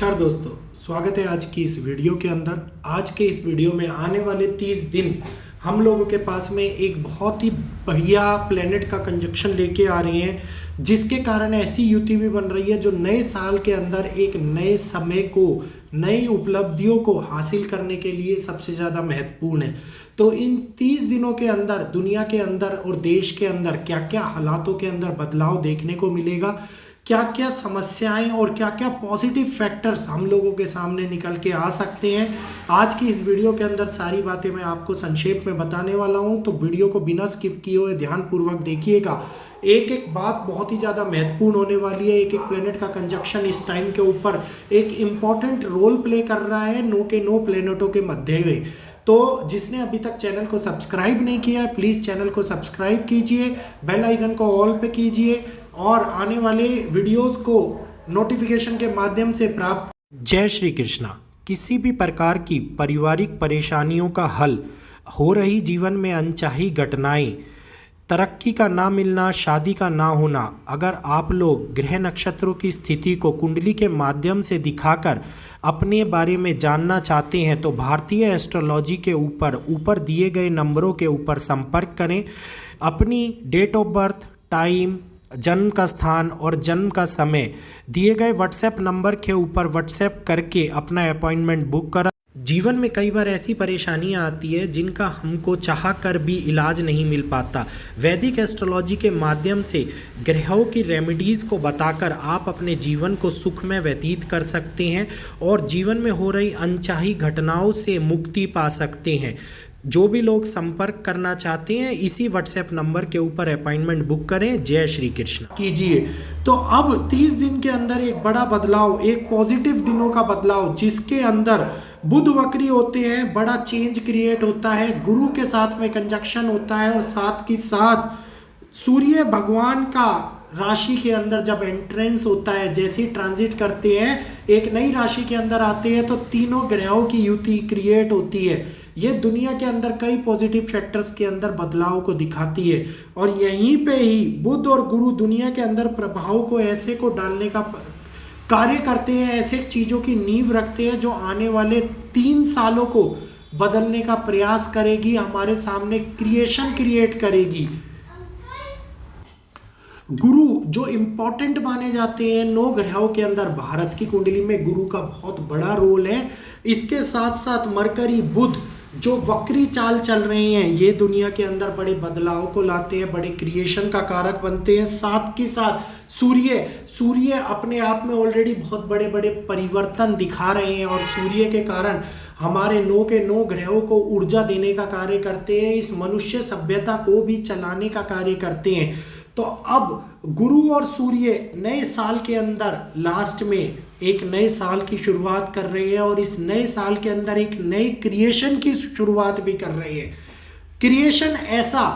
नमस्कार दोस्तों, स्वागत है आज की इस वीडियो के अंदर। आज के इस वीडियो में आने वाले 30 दिन हम लोगों के पास में एक बहुत ही बढ़िया प्लेनेट का कंजक्शन लेके आ रही हैं, जिसके कारण ऐसी युति भी बन रही है जो नए साल के अंदर एक नए समय को, नई उपलब्धियों को हासिल करने के लिए सबसे ज़्यादा महत्वपूर्ण है। तो इन 30 दिनों के अंदर दुनिया के अंदर और देश के अंदर क्या क्या हालातों के अंदर बदलाव देखने को मिलेगा, क्या क्या समस्याएं और क्या क्या पॉजिटिव फैक्टर्स हम लोगों के सामने निकल के आ सकते हैं, आज की इस वीडियो के अंदर सारी बातें मैं आपको संक्षेप में बताने वाला हूं। तो वीडियो को बिना स्किप किए हुए ध्यानपूर्वक देखिएगा। एक एक बात बहुत ही ज़्यादा महत्वपूर्ण होने वाली है। एक एक प्लेनेट का कंजक्शन इस टाइम के ऊपर एक इम्पॉर्टेंट रोल प्ले कर रहा है नो प्लेनेटों के मध्य में। तो जिसने अभी तक चैनल को सब्सक्राइब नहीं किया है, प्लीज़ चैनल को सब्सक्राइब कीजिए, बेल आइकन को ऑल पे कीजिए और आने वाले वीडियोस को नोटिफिकेशन के माध्यम से प्राप्त। जय श्री कृष्णा। किसी भी प्रकार की पारिवारिक परेशानियों का हल, हो रही जीवन में अनचाही घटनाएं, तरक्की का ना मिलना, शादी का ना होना, अगर आप लोग ग्रह नक्षत्रों की स्थिति को कुंडली के माध्यम से दिखाकर अपने बारे में जानना चाहते हैं तो भारतीय एस्ट्रोलॉजी के ऊपर दिए गए नंबरों के ऊपर संपर्क करें। अपनी डेट ऑफ बर्थ, टाइम, जन्म का स्थान और जन्म का समय दिए गए व्हाट्सएप नंबर के ऊपर व्हाट्सएप करके अपना अपॉइंटमेंट बुक करा। जीवन में कई बार ऐसी परेशानियां आती है जिनका हमको चाह कर भी इलाज नहीं मिल पाता। वैदिक एस्ट्रोलॉजी के माध्यम से ग्रहों की रेमेडीज़ को बताकर आप अपने जीवन को सुखमय व्यतीत कर सकते हैं और जीवन में हो रही अनचाही घटनाओं से मुक्ति पा सकते हैं। जो भी लोग संपर्क करना चाहते हैं इसी व्हाट्सएप नंबर के ऊपर अपॉइंटमेंट बुक करें। जय श्री कृष्ण कीजिए। तो अब 30 दिन के अंदर एक बड़ा बदलाव, एक पॉजिटिव दिनों का बदलाव, जिसके अंदर बुध वक्री होते हैं, बड़ा चेंज क्रिएट होता है, गुरु के साथ में कंजक्शन होता है और साथ के साथ सूर्य भगवान का राशि के अंदर जब एंट्रेंस होता है, जैसे ही ट्रांजिट करते हैं एक नई राशि के अंदर आते हैं तो तीनों ग्रहों की युति क्रिएट होती है। ये दुनिया के अंदर कई पॉजिटिव फैक्टर्स के अंदर बदलाव को दिखाती है और यहीं पे ही बुध और गुरु दुनिया के अंदर प्रभाव को ऐसे को डालने का कार्य करते हैं, ऐसे चीज़ों की नींव रखते हैं जो आने वाले 3 सालों को बदलने का प्रयास करेगी, हमारे सामने क्रिएशन क्रिएट करेगी। गुरु जो इम्पोर्टेंट माने जाते हैं 9 ग्रहों के अंदर, भारत की कुंडली में गुरु का बहुत बड़ा रोल है। इसके साथ साथ मरकरी, बुध जो वक्री चाल चल रहे हैं, ये दुनिया के अंदर बड़े बदलाव को लाते हैं, बड़े क्रिएशन का कारक बनते हैं। साथ के साथ सूर्य अपने आप में ऑलरेडी बहुत बड़े बड़े परिवर्तन दिखा रहे हैं और सूर्य के कारण हमारे 9 के 9 ग्रहों को ऊर्जा देने का कार्य करते हैं, इस मनुष्य सभ्यता को भी चलाने का कार्य करते हैं। तो अब गुरु और सूर्य नए साल के अंदर लास्ट में एक नए साल की शुरुआत कर रहे हैं और इस नए साल के अंदर एक नए क्रिएशन की शुरुआत भी कर रहे हैं। क्रिएशन ऐसा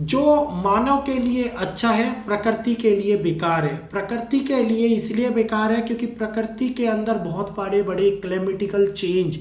जो मानव के लिए अच्छा है, प्रकृति के लिए बेकार है। प्रकृति के लिए इसलिए बेकार है क्योंकि प्रकृति के अंदर बहुत बड़े बड़े क्लाइमेटिकल चेंज,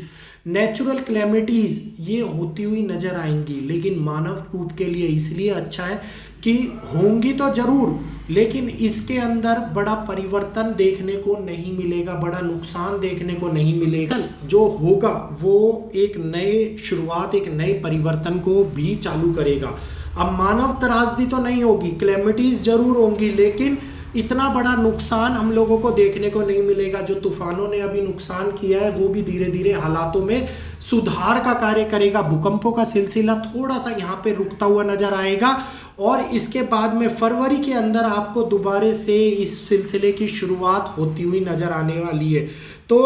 नेचुरल क्लैमिटीज़ ये होती हुई नजर आएंगी, लेकिन मानव रूप के लिए इसलिए अच्छा है कि होंगी तो जरूर, लेकिन इसके अंदर बड़ा परिवर्तन देखने को नहीं मिलेगा, बड़ा नुकसान देखने को नहीं मिलेगा। जो होगा वो एक नए शुरुआत, एक नए परिवर्तन को भी चालू करेगा। अब मानव त्रासदी तो नहीं होगी, क्लैमिटीज़ जरूर होंगी, लेकिन इतना बड़ा नुकसान हम लोगों को देखने को नहीं मिलेगा। जो तूफानों ने अभी नुकसान किया है वो भी धीरे धीरे हालातों में सुधार का कार्य करेगा। भूकंपों का सिलसिला थोड़ा सा यहाँ पे रुकता हुआ नजर आएगा और इसके बाद में फरवरी के अंदर आपको दोबारा से इस सिलसिले की शुरुआत होती हुई नजर आने वाली है। तो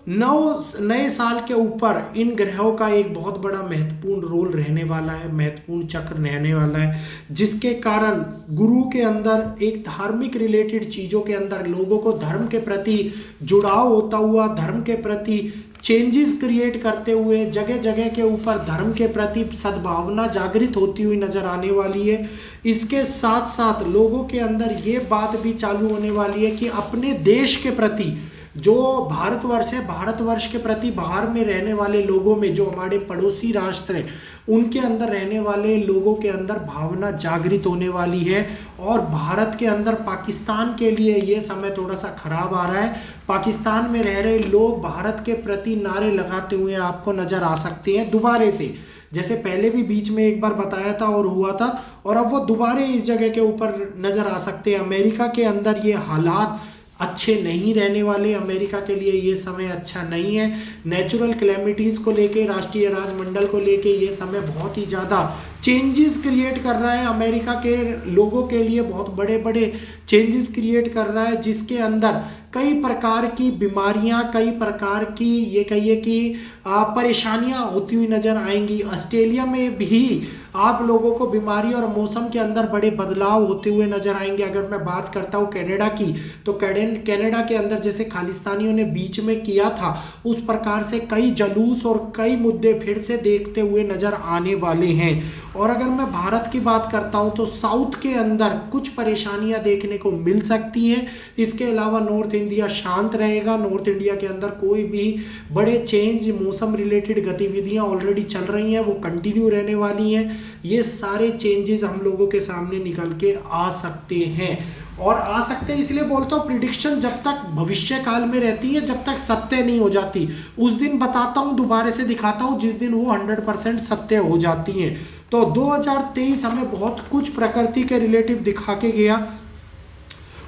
नए साल के ऊपर इन ग्रहों का एक बहुत बड़ा महत्वपूर्ण रोल रहने वाला है, महत्वपूर्ण चक्र रहने वाला है, जिसके कारण गुरु के अंदर एक धार्मिक रिलेटेड चीज़ों के अंदर लोगों को धर्म के प्रति जुड़ाव होता हुआ, धर्म के प्रति चेंजेस क्रिएट करते हुए जगह जगह के ऊपर धर्म के प्रति सद्भावना जागृत होती हुई नजर आने वाली है। इसके साथ साथ लोगों के अंदर ये बात भी चालू होने वाली है कि अपने देश के प्रति जो भारतवर्ष है, भारतवर्ष के प्रति बाहर में रहने वाले लोगों में, जो हमारे पड़ोसी राष्ट्र हैं, उनके अंदर रहने वाले लोगों के अंदर भावना जागृत होने वाली है। और भारत के अंदर पाकिस्तान के लिए ये समय थोड़ा सा खराब आ रहा है। पाकिस्तान में रह रहे लोग भारत के प्रति नारे लगाते हुए आपको नजर आ सकते हैं दोबारे से, जैसे पहले भी बीच में एक बार बताया था और हुआ था, और अब वो दोबारे इस जगह के ऊपर नजर आ सकते हैं। अमेरिका के अंदर ये हालात अच्छे नहीं रहने वाले, अमेरिका के लिए ये समय अच्छा नहीं है। नेचुरल कैलेमिटीज़ को लेके, राष्ट्रीय राजमंडल को लेके ये समय बहुत ही ज़्यादा चेंजेस क्रिएट कर रहा है। अमेरिका के लोगों के लिए बहुत बड़े बड़े चेंजेस क्रिएट कर रहा है, जिसके अंदर कई प्रकार की बीमारियां, कई प्रकार की ये कहिए कि परेशानियां होती हुई नज़र आएंगी। ऑस्ट्रेलिया में भी आप लोगों को बीमारी और मौसम के अंदर बड़े बदलाव होते हुए नजर आएंगे। अगर मैं बात करता हूँ कनाडा की, तो कनाडा के अंदर जैसे खालिस्तानियों ने बीच में किया था, उस प्रकार से कई जलूस और कई मुद्दे फिर से देखते हुए नजर आने वाले हैं। और अगर मैं भारत की बात करता हूँ तो साउथ के अंदर कुछ परेशानियां देखने को मिल सकती हैं। इसके अलावा नॉर्थ इंडिया शांत रहेगा। नॉर्थ इंडिया के अंदर कोई भी बड़े चेंज, मौसम रिलेटेड गतिविधियां ऑलरेडी चल रही हैं, वो कंटिन्यू रहने वाली हैं। ये सारे चेंजेस हम लोगों के सामने निकल के आ सकते हैं। और आ सकते हैं इसलिए बोलता हूँ, प्रिडिक्शन जब तक भविष्य काल में रहती है, जब तक सत्य नहीं हो जाती, उस दिन बताता हूँ, दोबारा से दिखाता हूँ जिस दिन वो 100% सत्य हो जाती हैं। तो 2023 हमें बहुत कुछ प्रकृति के रिलेटिव दिखा के गया।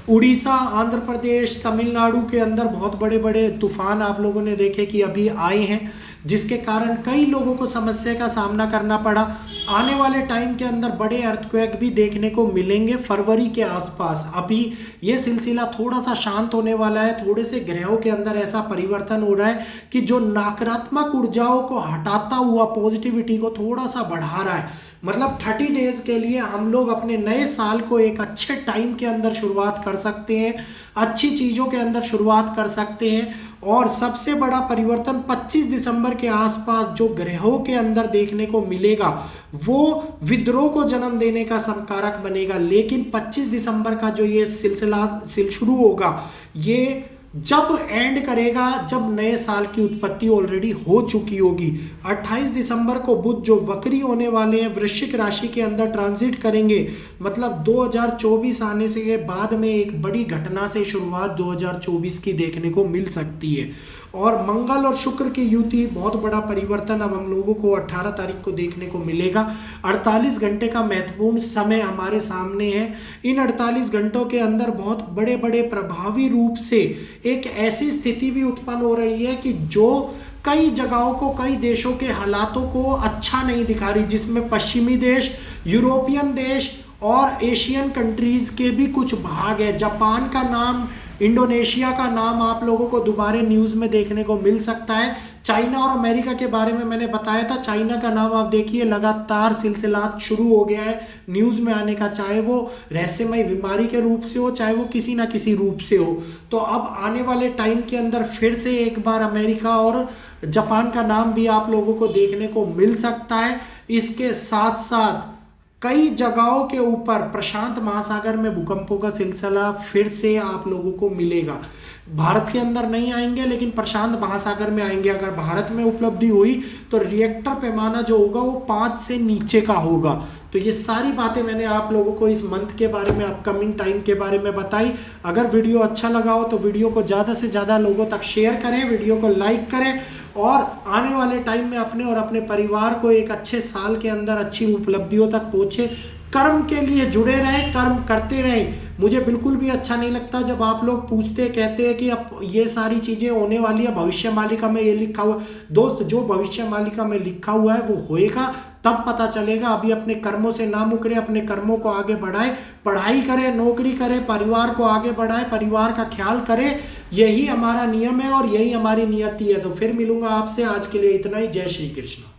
उड़ीसा, आंध्र प्रदेश, तमिलनाडु के अंदर बहुत बड़े बड़े तूफान आप लोगों ने देखे कि अभी आए हैं, जिसके कारण कई लोगों को समस्या का सामना करना पड़ा। आने वाले टाइम के अंदर बड़े अर्थक्वेक भी देखने को मिलेंगे फरवरी के आसपास। अभी ये सिलसिला थोड़ा सा शांत होने वाला है। थोड़े से ग्रहों के अंदर ऐसा परिवर्तन हो रहा है कि जो नकारात्मक ऊर्जाओं को हटाता हुआ पॉजिटिविटी को थोड़ा सा बढ़ा रहा है। मतलब 30 डेज के लिए हम लोग अपने नए साल को एक अच्छे टाइम के अंदर शुरुआत कर सकते हैं, अच्छी चीज़ों के अंदर शुरुआत कर सकते हैं। और सबसे बड़ा परिवर्तन 25 दिसंबर के आसपास जो ग्रहों के अंदर देखने को मिलेगा, वो विद्रोह को जन्म देने का संकारक बनेगा। लेकिन 25 दिसंबर का जो ये सिलसिला शुरू होगा, ये जब एंड करेगा जब नए साल की उत्पत्ति ऑलरेडी हो चुकी होगी। 28 दिसंबर को बुध जो वक्री होने वाले हैं, वृश्चिक राशि के अंदर ट्रांजिट करेंगे। मतलब 2024 आने से के बाद में एक बड़ी घटना से शुरुआत 2024 की देखने को मिल सकती है। और मंगल और शुक्र की युति, बहुत बड़ा परिवर्तन अब हम लोगों को 18 तारीख को देखने को मिलेगा। 48 घंटे का महत्वपूर्ण समय हमारे सामने है। इन 48 घंटों के अंदर बहुत बड़े बड़े प्रभावी रूप से एक ऐसी स्थिति भी उत्पन्न हो रही है कि जो कई जगहों को, कई देशों के हालातों को अच्छा नहीं दिखा रही, जिसमें पश्चिमी देश, यूरोपियन देश और एशियन कंट्रीज के भी कुछ भाग है। जापान का नाम, इंडोनेशिया का नाम आप लोगों को दोबारा न्यूज़ में देखने को मिल सकता है। चाइना और अमेरिका के बारे में मैंने बताया था। चाइना का नाम आप देखिए, लगातार सिलसिला शुरू हो गया है न्यूज़ में आने का, चाहे वो रहस्यमय बीमारी के रूप से हो, चाहे वो किसी ना किसी रूप से हो। तो अब आने वाले टाइम के अंदर फिर से एक बार अमेरिका और जापान का नाम भी आप लोगों को देखने को मिल सकता है। इसके साथ साथ कई जगहों के ऊपर प्रशांत महासागर में भूकंपों का सिलसिला फिर से आप लोगों को मिलेगा। भारत के अंदर नहीं आएंगे, लेकिन प्रशांत महासागर में आएंगे। अगर भारत में उपलब्धि हुई तो रिएक्टर पैमाना जो होगा वो 5 से नीचे का होगा। तो ये सारी बातें मैंने आप लोगों को इस मंथ के बारे में, अपकमिंग टाइम के बारे में बताई। अगर वीडियो अच्छा लगा हो तो वीडियो को ज़्यादा से ज़्यादा लोगों तक शेयर करें, वीडियो को लाइक करें और आने वाले टाइम में अपने और अपने परिवार को एक अच्छे साल के अंदर अच्छी उपलब्धियों तक पहुँचे। कर्म के लिए जुड़े रहें, कर्म करते रहें। मुझे बिल्कुल भी अच्छा नहीं लगता जब आप लोग पूछते कहते हैं कि अब ये सारी चीज़ें होने वाली है, भविष्य मालिका में ये लिखा हुआ। दोस्त, जो भविष्य मालिका में लिखा हुआ है वो होएगा, तब पता चलेगा। अभी अपने कर्मों से ना मुकरे, अपने कर्मों को आगे बढ़ाए, पढ़ाई करें, नौकरी करें, परिवार को आगे बढ़ाए, परिवार का ख्याल करें। यही हमारा नियम है और यही हमारी नियति है। तो फिर मिलूंगा आपसे। आज के लिए इतना ही। जय श्री कृष्ण।